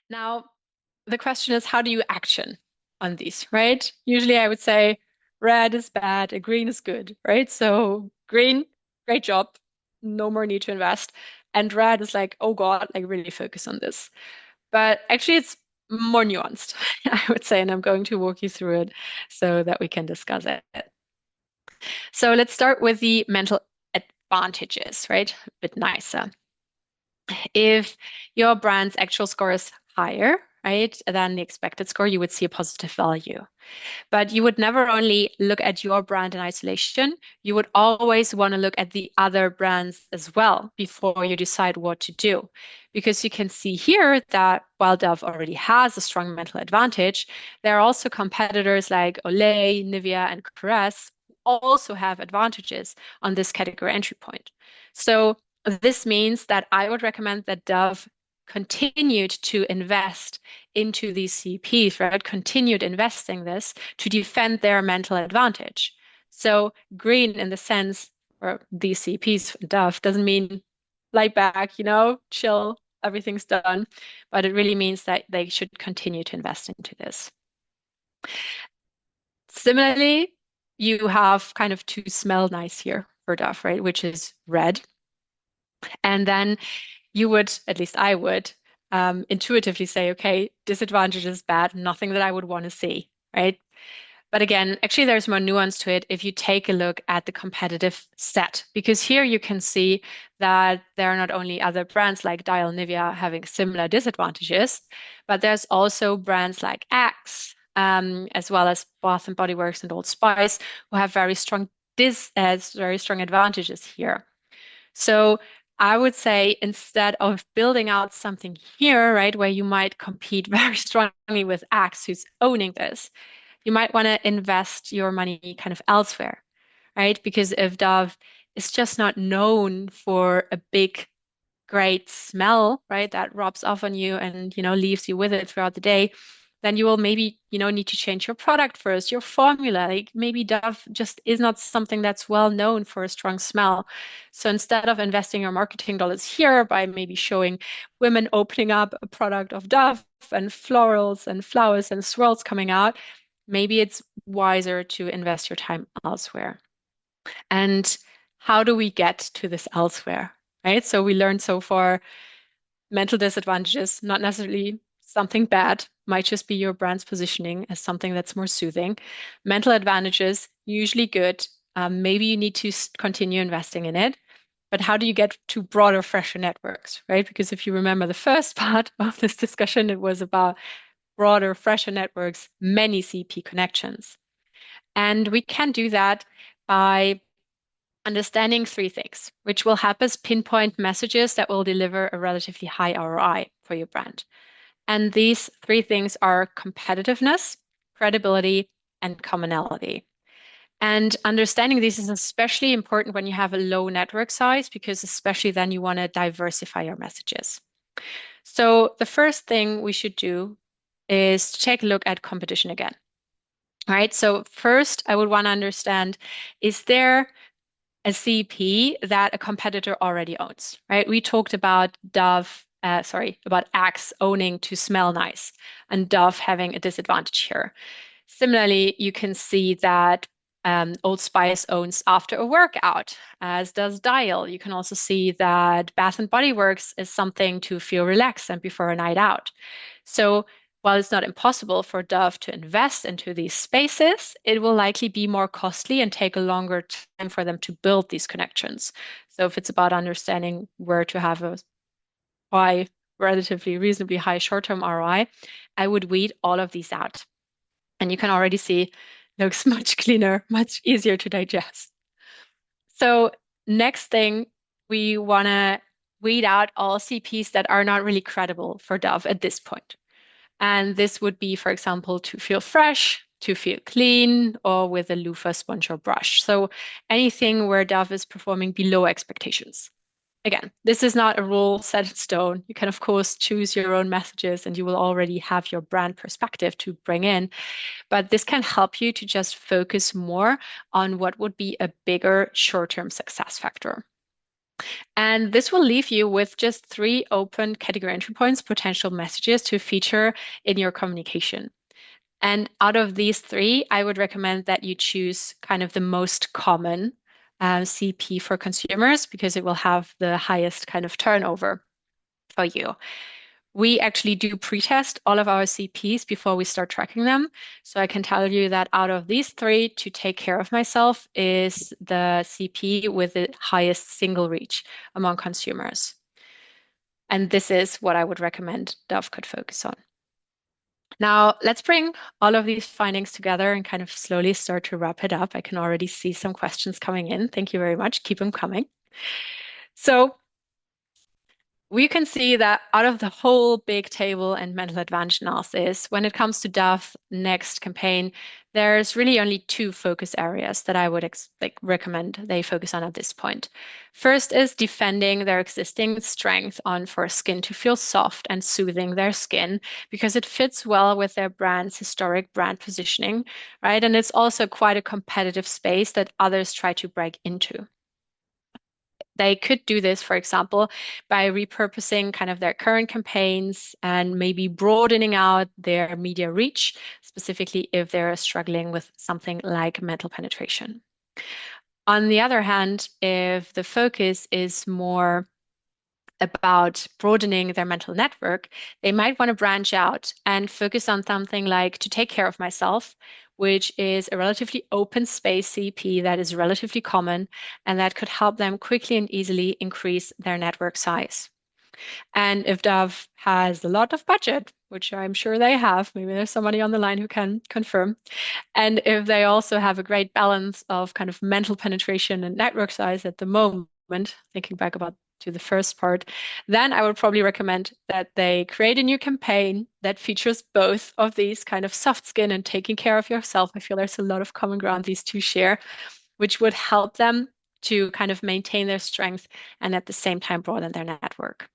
Now, the question is, how do you action on these, right? Usually I would say red is bad and green is good, right? So green, great job. No more need to invest. And red is like, oh God, like really focus on this. But actually it's more nuanced, I would say, and I'm going to walk you through it so that we can discuss it. So let's start with the mental advantages, right? A bit nicer. If your brand's actual score is higher, right, than the expected score, you would see a positive value. But you would never only look at your brand in isolation. You would always want to look at the other brands as well before you decide what to do. Because you can see here that while Dove already has a strong mental advantage, there are also competitors like Olay, Nivea, and Caress who also have advantages on this category entry point. So this means that I would recommend that Dove continued to invest into these CPs, right? Continued investing this to defend their mental advantage. So green in the sense, or these CPs, Dove, doesn't mean lie back, chill, everything's done. But it really means that they should continue to invest into this. Similarly, you have kind of to smell nice here for Dove, right? Which is red. And then you would, at least I would, intuitively say, okay, disadvantage is bad, nothing that I would want to see, right? But again, actually, there's more nuance to it if you take a look at the competitive set, because here you can see that there are not only other brands like Dial Nivea having similar disadvantages, but there's also brands like Axe, as well as Bath and Body Works and Old Spice, who have very strong advantages here. So I would say instead of building out something here, right, where you might compete very strongly with Axe, who's owning this, you might want to invest your money kind of elsewhere, right? Because if Dove is just not known for a big, great smell, right, that rubs off on you and, leaves you with it throughout the day, then you will maybe, need to change your product first, your formula. Like maybe Dove just is not something that's well known for a strong smell. So instead of investing your marketing dollars here by maybe showing women opening up a product of Dove and florals and flowers and swirls coming out, maybe it's wiser to invest your time elsewhere. And how do we get to this elsewhere? Right? So we learned so far mental disadvantages, not necessarily something bad, might just be your brand's positioning as something that's more soothing. Mental advantages, usually good. Maybe you need to continue investing in it. But how do you get to broader, fresher networks, right? Because if you remember the first part of this discussion, it was about broader, fresher networks, many CP connections. And we can do that by understanding three things, which will help us pinpoint messages that will deliver a relatively high ROI for your brand. And these three things are competitiveness, credibility, and commonality. And understanding these is especially important when you have a low network size, because especially then you want to diversify your messages. So the first thing we should do is to take a look at competition again. All right. So first, I would want to understand, is there a CP that a competitor already owns, right? We talked about about Axe owning to smell nice and Dove having a disadvantage here. Similarly, you can see that Old Spice owns after a workout, as does Dial. You can also see that Bath and Body Works is something to feel relaxed and before a night out. So while it's not impossible for Dove to invest into these spaces, it will likely be more costly and take a longer time for them to build these connections. So if it's about understanding where to have a high, relatively reasonably high short-term ROI, I would weed all of these out. And you can already see looks much cleaner, much easier to digest. So next thing, we want to weed out all CPs that are not really credible for Dove at this point. And this would be, for example, to feel fresh, to feel clean, or with a loofah, sponge, or brush. So anything where Dove is performing below expectations. Again, this is not a rule set in stone. You can, of course, choose your own messages and you will already have your brand perspective to bring in. But this can help you to just focus more on what would be a bigger short-term success factor. And this will leave you with just three open category entry points, potential messages to feature in your communication. And out of these three, I would recommend that you choose kind of the most common CP for consumers because it will have the highest kind of turnover for you. We actually do pre-test all of our CPs before we start tracking them. So I can tell you that out of these three, to take care of myself is the CP with the highest single reach among consumers. And this is what I would recommend Dove could focus on. Now, let's bring all of these findings together and kind of slowly start to wrap it up. I can already see some questions coming in. Thank you very much. Keep them coming. So, we can see that out of the whole big table and mental advantage analysis, when it comes to Dove next campaign, there's really only two focus areas that I would recommend they focus on at this point. First is defending their existing strength on for skin to feel soft and soothing their skin because it fits well with their brand's historic brand positioning, right? And it's also quite a competitive space that others try to break into. They could do this, for example, by repurposing kind of their current campaigns and maybe broadening out their media reach, specifically if they're struggling with something like mental penetration. On the other hand, if the focus is more about broadening their mental network, they might want to branch out and focus on something like to take care of myself, which is a relatively open space CP that is relatively common and that could help them quickly and easily increase their network size. And if Dove has a lot of budget, which I'm sure they have, maybe there's somebody on the line who can confirm, and if they also have a great balance of kind of mental penetration and network size at the moment, thinking back about to the first part, then I would probably recommend that they create a new campaign that features both of these kind of soft skin and taking care of yourself. I feel there's a lot of common ground these two share, which would help them to kind of maintain their strength and at the same time broaden their network.